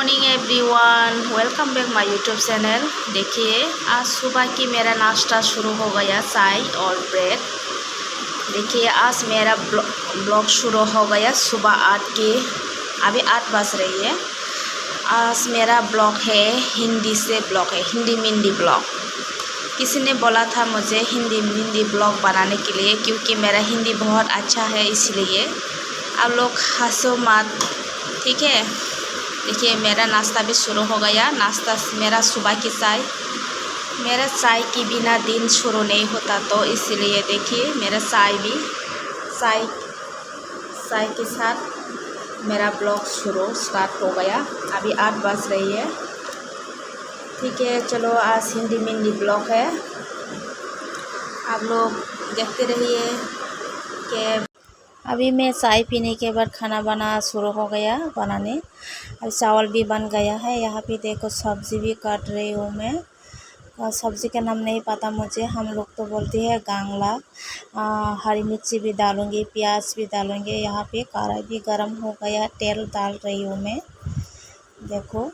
Morning everyone, welcome back my YouTube channel. देखिए आज सुबह की मेरा नाश्ता शुरू हो गया, चाय और ब्रेड। देखिए आज मेरा ब्लॉग शुरू हो गया सुबह 8 की, अभी 8 बज रही है। आज मेरा ब्लॉग है हिंदी से, ब्लॉग है हिंदी मिंदी ब्लॉग। किसी ने बोला था मुझे हिंदी मिंदी ब्लॉग बनाने के लिए, क्योंकि मेरा हिंदी बहुत अच्छा है, इसलिए आप लोग हंसो मत, ठीक है। देखिए मेरा नाश्ता भी शुरू हो गया। नाश्ता मेरा सुबह की चाय, मेरा चाय के बिना दिन शुरू नहीं होता, तो इसलिए देखिए मेरा चाय भी चाय के साथ मेरा ब्लॉग स्टार्ट हो गया। अभी 8 बज रही है, ठीक है। चलो आज हिंदी मिंदी ब्लॉग है, आप लोग देखते रहिए। कि अभी मैं चाय पीने के बाद खाना बना शुरू हो गया बनाने। अब चावल भी बन गया है। यहाँ पे देखो सब्ज़ी भी काट रही हूँ मैं। सब्ज़ी का नाम नहीं पता मुझे, हम लोग तो बोलते हैं गांगला। हरी मिर्ची भी डालूँगी, प्याज भी डालूँगी। यहाँ पे कढ़ाई भी गर्म हो गया, तेल डाल रही हूँ मैं। देखो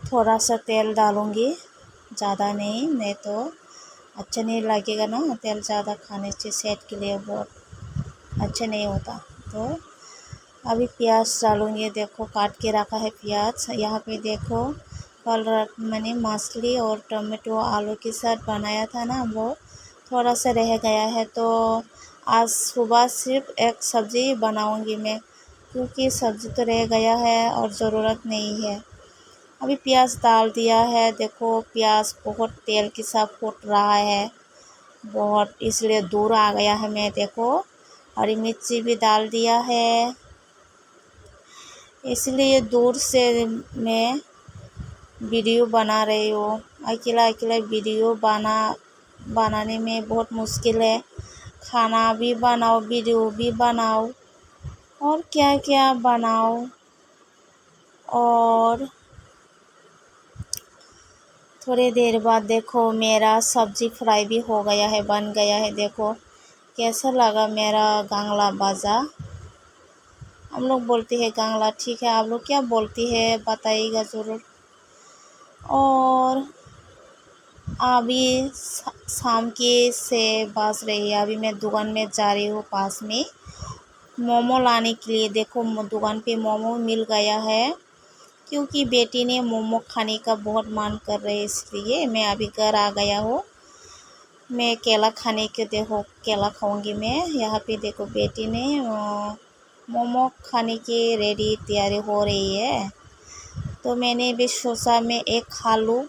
थोड़ा सा तेल डालूँगी, ज़्यादा नहीं, नहीं तो अच्छा नहीं लगेगा ना। तेल ज़्यादा खाने से सेहत के लिए बहुत अच्छा नहीं होता। तो अभी प्याज डालूँगी। देखो काट के रखा है प्याज। यहाँ पे देखो कल रात मैंने मछली और टमाटो आलू के साथ बनाया था ना, वो थोड़ा सा रह गया है, तो आज सुबह सिर्फ एक सब्ज़ी बनाऊँगी मैं, क्योंकि सब्ज़ी तो रह गया है और ज़रूरत नहीं है। अभी प्याज डाल दिया है। देखो प्याज बहुत तेल के साथ फूट रहा है बहुत, इसलिए दूर आ गया है मैं। देखो हरी मिर्ची भी डाल दिया है, इसलिए दूर से मैं वीडियो बना रही हूँ। अकेला अकेला वीडियो बनाने में बहुत मुश्किल है। खाना भी बनाओ, वीडियो भी बनाओ, और क्या क्या बनाओ। और थोड़ी देर बाद देखो मेरा सब्ज़ी फ्राई भी हो गया है, बन गया है। देखो कैसा लगा मेरा गांगला बाजा। हम लोग बोलते हैं गांगला, ठीक है। आप लोग क्या बोलती है बताइएगा ज़रूर। और अभी शाम के 6 बज रही है। अभी मैं दुकान में जा रही हूँ, पास में मोमो लाने के लिए। देखो दुकान पे मोमो मिल गया है, क्योंकि बेटी ने मोमो खाने का बहुत मन कर रही है, इसलिए मैं अभी घर आ गया हूँ। मैं केला खाने के, देखो केला खाऊंगी मैं। यहाँ पे देखो बेटी ने मोमो खाने की रेडी तैयारी हो रही है, तो मैंने भी सोचा मैं एक खा लूँ।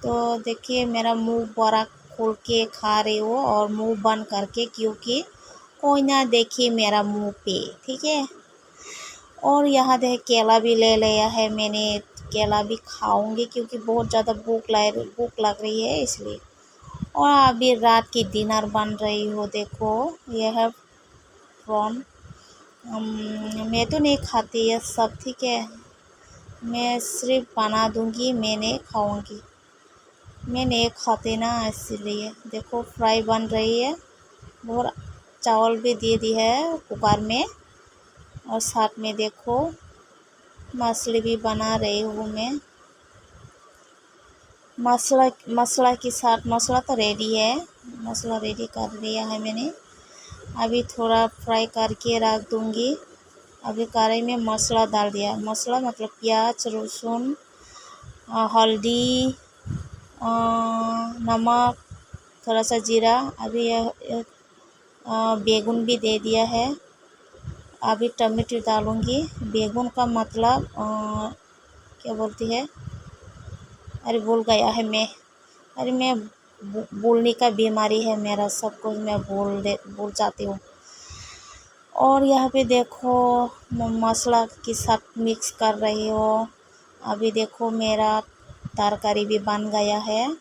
तो देखिए मेरा मुंह बड़ा खोल के खा रही हूँ और मुंह बंद करके, क्योंकि कोई ना देखे मेरा मुंह पे, ठीक है। और यहाँ देख केला भी ले लिया है मैंने, केला भी खाऊंगी, क्योंकि बहुत ज़्यादा भूख लग रही है, इसलिए। और अभी रात की डिनर बन रही हो। देखो यह है प्रॉन। मैं तो नहीं खाती ये सब, ठीक है। मैं सिर्फ बना दूंगी, मैं नहीं खाऊंगी, मैं नहीं खाती ना, इसलिए। देखो फ्राई बन रही है, और चावल भी दे दी है कुकर में, और साथ में देखो मछली भी बना रही हूँ मैं। मसाला के साथ, मसाला तो रेडी है, मसाला रेडी कर दिया है मैंने। अभी थोड़ा फ्राई करके रख दूँगी। अभी कढ़ाई में मसाला डाल दिया। मसाला मतलब प्याज, लहसुन, हल्दी, नमक, थोड़ा सा जीरा। अभी यह बैगन भी दे दिया है। अभी टमाटर डालूँगी। बैगन का मतलब क्या बोलती है, अरे भूल गया है मैं। अरे मैं भूलने का बीमारी है मेरा, सब कुछ मैं भूल जाती हूँ। और यहाँ पे देखो मसाला के साथ मिक्स कर रही हो। अभी देखो मेरा तरकारी भी बन गया है,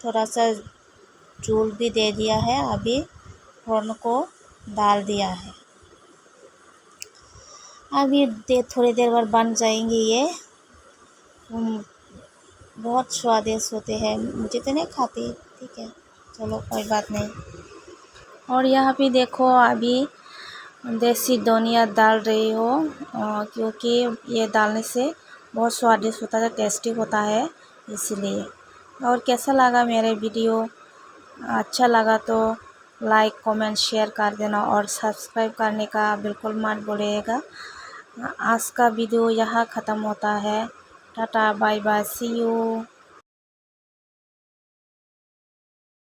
थोड़ा सा झोल भी दे दिया है। अभी फोरन को डाल दिया है। अभी थोड़ी देर बाद बन जाएंगे ये। बहुत स्वादिष्ट होते हैं, मुझे तो नहीं खाती, ठीक है, चलो कोई बात नहीं। और यहाँ पे देखो अभी देसी धनिया डाल रही हो क्योंकि ये डालने से बहुत स्वादिष्ट होता है, टेस्टी होता है इसलिए। और कैसा लगा मेरे वीडियो? अच्छा लगा तो लाइक कमेंट शेयर कर देना और सब्सक्राइब करने का बिल्कुल मत भूलिएगा। आज का वीडियो यहाँ ख़त्म होता है। Tata bye bye, see you.